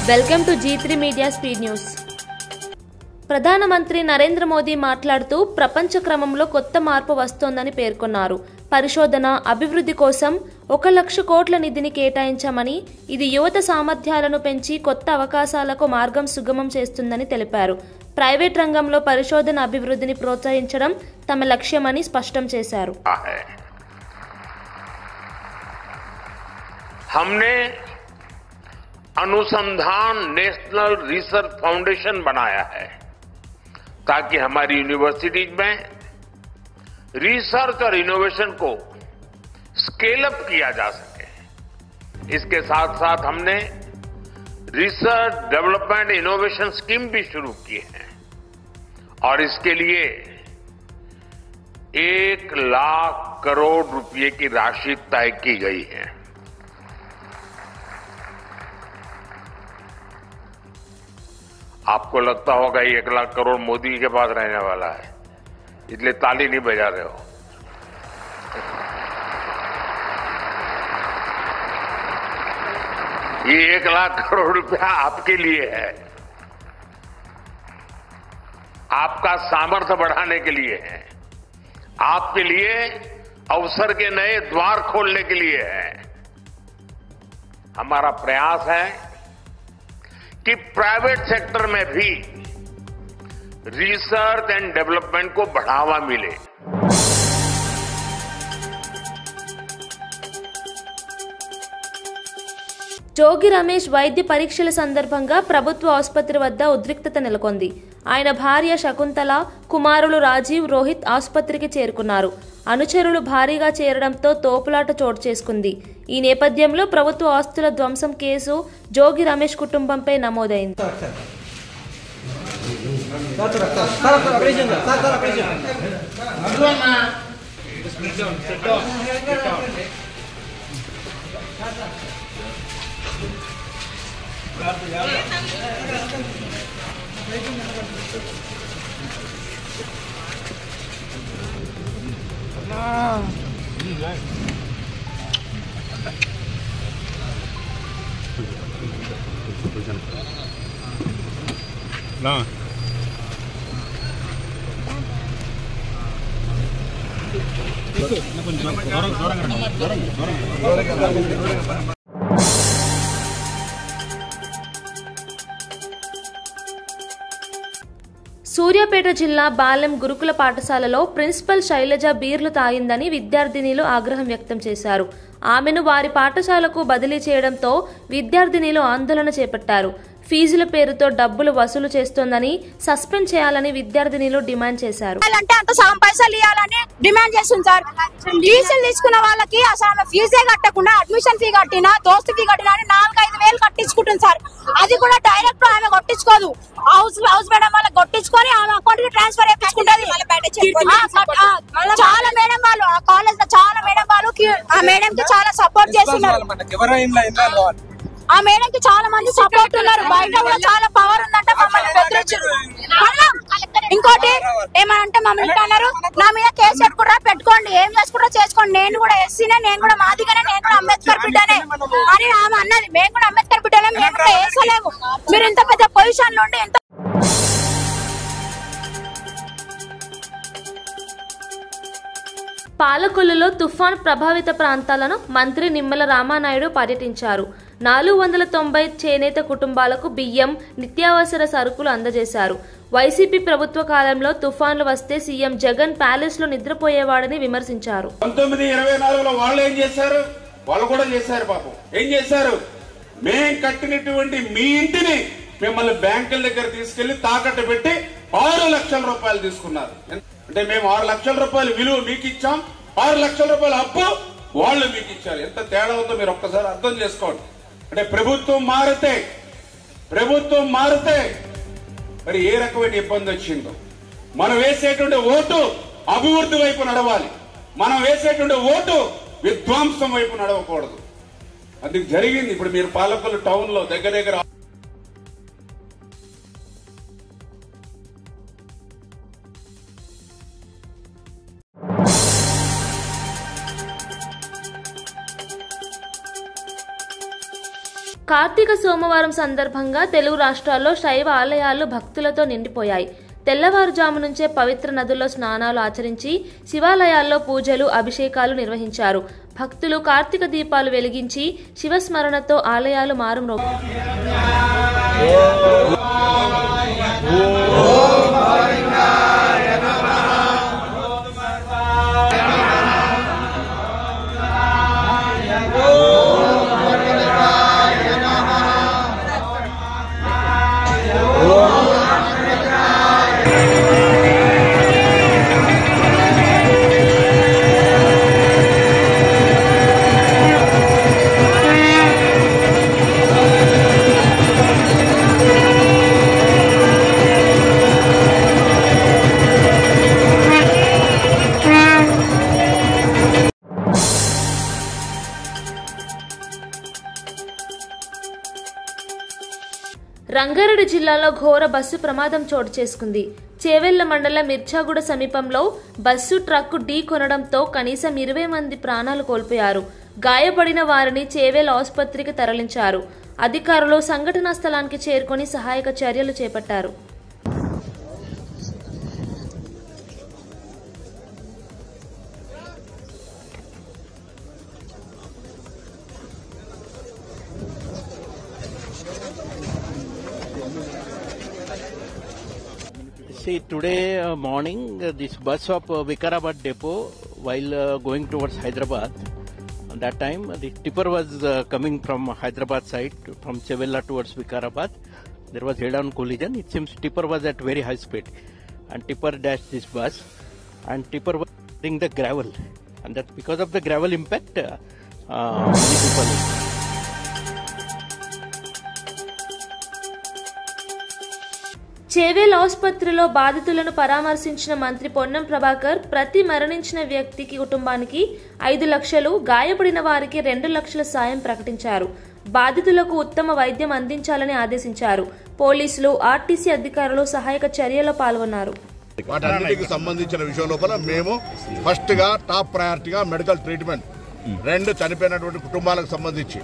Welcome to G3 media speed news. ప్రధానమంత్రి నరేంద్ర మోదీ మాట్లాడుతూ ప్రపంచ క్రమంలో కొత్త మార్పు వస్తోందని పేర్కొన్నారు. పరిశోధన అభివృద్ధి కోసం 1 లక్ష కోట్ల నిధిని కేటాయించామని, ఇది యువత సామర్థ్యాలను పెంచి కొత్త అవకాశాలకు మార్గం సుగమం చేస్తుందని తెలిపారు. ప్రైవేట్ రంగంలో పరిశోధన అభివృద్ధిని ప్రోత్సహించడం తమ లక్ష్యమని స్పష్టం చేశారు. हमने अनुसंधान नेशनल रिसर्च फाउंडेशन बनाया है ताकि हमारी यूनिवर्सिटीज में रिसर्च और इनोवेशन को स्केल अप किया जा सके. इसके साथ साथ हमने रिसर्च डेवलपमेंट इनोवेशन स्कीम भी शुरू की है और इसके लिए 1 लाख करोड़ रुपए की राशि तय की गई है. आपको लगता होगा ये 1 लाख करोड़ मोदी के पास रहने वाला है, इसलिए ताली नहीं बजा रहे हो. ये 1 लाख करोड़ रुपया आपके लिए है, आपका सामर्थ्य बढ़ाने के लिए है, आपके लिए अवसर के नए द्वार खोलने के लिए है. हमारा प्रयास है कि प्राइवेट सेक्टर में भी रिसर्च एंड डेवलपमेंट को बढ़ावा मिले. జోగి రమేష్ వైద్య పరీక్షల సందర్భంగా ప్రభుత్వ ఆసుపత్రి వద్ద ఉద్రిక్తత నెలకొంది. ఆయన భార్య శకుంతల, కుమారులు రాజీవ్, రోహిత్ ఆసుపత్రికి చేరుకున్నారు. అనుచరులు భారీగా చేరడంతో తోపులాట చోటు చేసుకుంది. ఈ నేపథ్యంలో ప్రభుత్వ ఆస్తుల ధ్వంసం కేసు జోగి రమేష్ కుటుంబంపై నమోదైంది. సూర్యాపేట జిల్లా బాలెం గురుకుల పాఠశాలలో ప్రిన్సిపల్ శైలజ బీర్లు తాగిందని విద్యార్థినీలు ఆగ్రహం వ్యక్తం చేశారు. ఆమెను వారి పాఠశాలకు బదిలీ చేయడంతో విద్యార్థినీలు ఆందోళన చేపట్టారు. ఫీజుల పేరుతో డబ్బులు వసూలు చేస్తోందని, సస్పెండ్ చేయాలని విద్యార్థినీలు డిమాండ్ చేశారు. ఫీజులు తీసుకున్న వాళ్ళకి అసలు ఫీజే కట్టకుండా అడ్మిషన్ ఫీ కట్టినా, దోస్తు ఫీ కట్టినా 4-5 వేలు కట్టించుకుంటుంది సార్. అది కూడా డైరెక్ట్ ఆమె కొట్టించుకోదు, హౌస్ మేడం వాళ్ళకి కొట్టించుకొని ఆమె అకౌంట్ కి ట్రాన్స్ఫర్ చేయించుకుంటది. చాలా మేడం వాళ్ళు ఆ కాలేజ్ లో చాలా మేడం వాళ్ళు ఆ మేడం కి చాలా సపోర్ట్ చేస్తున్నారు. ఆ మేడం కి చాలా మంది సపోర్ట్ ఉన్నారు. బయట కూడా చాలా పవర్ ఉందంట. మమ్మల్ని బెదిరించారు. ఇంకోటి ఏమనంటే మమ్మల్ని అన్నారు, నా మీద కేసు పెట్టుకోండి, ఏం చేసుకుంటా చేసుకోండి, నేను కూడా ఎస్సీనే, నేను కూడా మాదిగానే, నేను కూడా అంబేద్కర్ బిడ్డనే అని ఆమె అన్నది. మేము కూడా అంబేద్కర్ బిడ్డనే, మేము కూడా వేసలేము. మీరు ఇంత పెద్ద పొజిషన్ నుండి ఎంత పాలకొల్లులో తుఫాన్ ప్రభావిత ప్రాంతాలను మంత్రి నిమ్మల రామానాయుడు పర్యటించారు. 490 చేనేత కుటుంబాలకు బియ్యం, నిత్యావసర సరుకులు అందజేశారు. వైసీపీ ప్రభుత్వ కాలంలో తుఫాన్లు వస్తే సీఎం జగన్ ప్యాలెస్ లో నిద్రపోయేవాడని విమర్శించారు. 1924లో వాళ్ళు ఏం చేశారు? వాళ్ళు కూడా చేశారు. పాపం ఏం చేశారు? మేం కట్టినటువంటి మీ ఇంటిని మిమ్మల్ని బ్యాంకుల దగ్గర తీసుకెళ్లి తాకట్టు పెట్టి 6 లక్షల రూపాయలు తీసుకున్నారు. అంటే మేము 6 లక్షల రూపాయలు విలువ మీకు ఇచ్చాం, 6 లక్షల రూపాయల అప్పు వాళ్ళు మీకు ఇచ్చారు. ఎంత తేడా ఉందో మీరు ఒక్కసారి అర్థం చేసుకోండి. అంటే ప్రభుత్వం మారితే మరి ఏ రకమైన ఇబ్బంది వచ్చిందో. మనం వేసేటువంటి ఓటు అభివృద్ధి వైపు నడవాలి, మనం వేసేటువంటి ఓటు విధ్వంసం వైపు నడవకూడదు. అది జరిగింది. ఇప్పుడు మీరు పాలకొల్లు టౌన్ లో దగ్గర కార్తీక సోమవారం సందర్భంగా తెలుగు రాష్ట్రాల్లో శైవ ఆలయాలు భక్తులతో నిండిపోయాయి. తెల్లవారుజాము నుంచే పవిత్ర నదుల్లో స్నానాలు ఆచరించి శివాలయాల్లో పూజలు, అభిషేకాలు నిర్వహించారు. భక్తులు కార్తీక దీపాలు వెలిగించి శివస్మరణతో ఆలయాలు మారుమ్రోగాయి. రంగారెడ్డి జిల్లాలో ఘోర బస్సు ప్రమాదం చోటు చేసుకుంది. చేవెళ్ల మండలం మిర్చాగూడ సమీపంలో బస్సు ట్రక్కు ఢీ కొనడంతో కనీసం 20 మంది ప్రాణాలు కోల్పోయారు. గాయపడిన వారిని చేవెల్ ఆసుపత్రికి తరలించారు. అధికారులు సంఘటనా స్థలానికి చేరుకొని సహాయక చర్యలు చేపట్టారు. See, today morning, this bus of Vikarabad depot, while going towards Hyderabad, at that time the tipper was coming from Hyderabad side, from Chevella towards Vikarabad. There was head-on collision. It seems tipper was at very high speed, and tipper dashed this bus, and tipper was hitting the gravel, and that because of the gravel impact, many people. Chevella ఆసుపత్రిలో బాధితులను పరామర్శించిన మంత్రి పొన్నం ప్రభాకర్ ప్రతి మరణించిన వ్యక్తికి కుటుంబానికి 5 లక్షలు, గాయపడిన వారికి 2 లక్షల సాయం ప్రకటించారు. బాధితులకు ఉత్తమ వైద్యం అందించాలని ఆదేశించారు. పోలీసులు, ఆర్టీసీ అధికారులు సహాయక చర్యలో పాల్గొన్నారు. వాటన్నిటికి సంబంధించిన విషయం లోపల మేము ఫస్ట్ గా టాప్ ప్రయారిటీగా మెడికల్ ట్రీట్మెంట్ 2 చనిపోయినటువంటి కుటుంబాలకు సంబంధించి,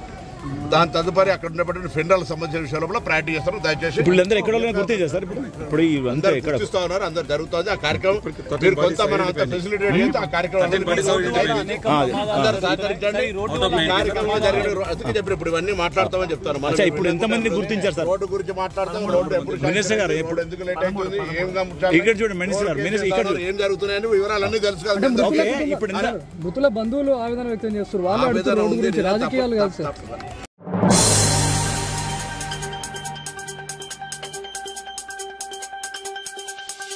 దాని తదుపరి అక్కడ ఉన్నటువంటి ఫెండర్లకు సంబంధించిన విషయం లోపల ప్రయారిటీ చేస్తారు. దయచేసి గుర్తిస్తా ఉన్నారు, అందరు జరుగుతుంది ఆ కార్యక్రమం. మీరు కొంత మనం ఫెసిలిటీ చేస్తే ఆ కార్యక్రమం సహకరించండి. కార్యక్రమం జరిగిన చెప్పి ఇప్పుడు ఇవన్నీ మాట్లాడతామని చెప్తాను. ఇప్పుడు ఎంతమంది గుర్తించారు సార్? రోడ్డు గురించి మాట్లాడతాం. రోడ్డు ఎప్పుడు ఎందుకు లేట్ అవుతుంది, ఏం జరుగుతున్నాయని వివరాలన్నీ తెలుసు కదా. ఇప్పుడు మృతుల బంధువులు ఆవేదన వ్యక్తం చేస్తారు. వాళ్ళు రాజకీయాలు కాదు సార్.